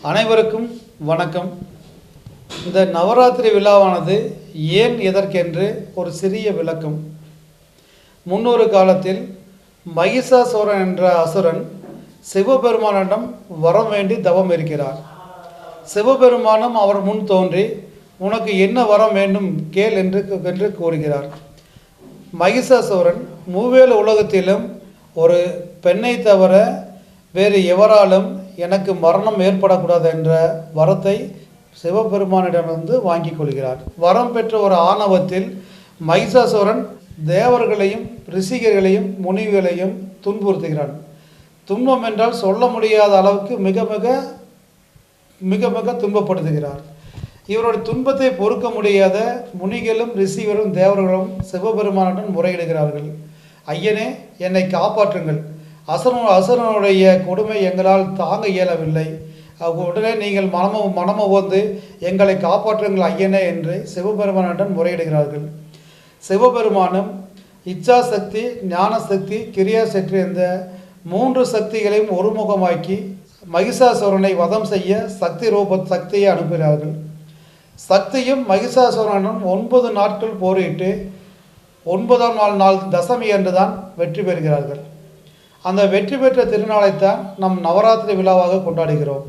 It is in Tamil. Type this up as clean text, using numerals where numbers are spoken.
அனைவருக்கும் வணக்கம். இந்த நவராத்திரி விழாவானது ஏன் எதற்கென்று ஒரு சிறிய விளக்கம். முன்னொரு காலத்தில் மகிஷாசுரன் என்ற அசுரன் சிவபெருமானிடம் வரம் வேண்டி தவம் இருக்கிறார். சிவபெருமானும் அவர் முன் தோன்றி உனக்கு என்ன வரம் வேண்டும் கேள் என்று கூறுகிறார். மகிஷாசுரன் மூவேலு உலகத்திலும் ஒரு பெண்ணை தவிர வேறு எவராலும் எனக்கு மரணம் ஏற்படக்கூடாது என்ற வரத்தை சிவபெருமானிடமிருந்து வாங்கி கொள்கிறார். வரம் பெற்ற ஒரு ஆணவத்தில் மகிஷாசுரன் தேவர்களையும் ரிஷிகர்களையும் முனிவர்களையும் துன்புறுத்துகிறான். துன்பம் என்றால் சொல்ல முடியாத அளவுக்கு மிக மிக துன்பப்படுத்துகிறார். இவருடைய துன்பத்தை பொறுக்க முடியாத முனிகளும் ரிஷிகளும் தேவர்களும் சிவபெருமானுடன் முறையிடுகிறார்கள். ஐயனே, என்னை காப்பாற்றுங்கள், அசுரனுடைய கொடுமை எங்களால் தாங்க இயலவில்லை, உடனே நீங்கள் மனம வந்து எங்களை காப்பாற்றுங்கள் ஐயனே என்று சிவபெருமானிடம் முறையிடுகிறார்கள். சிவபெருமானும் இச்சா சக்தி, ஞான சக்தி, கிரியா சக்தி என்ற 3 சக்திகளையும் ஒருமுகமாக்கி மகிஷாசுரனை வதம் செய்ய சக்தியை அனுப்புகிறார்கள். சக்தியும் மகிஷாசுரனும் 9 நாட்கள் போரிட்டு 9ஆம் நாள் தசமி என்றுதான் வெற்றி பெறுகிறார்கள். அந்த வெற்றி பெற்ற திருநாளைத்தான் நம் நவராத்திரி விழாவாக கொண்டாடுகிறோம்.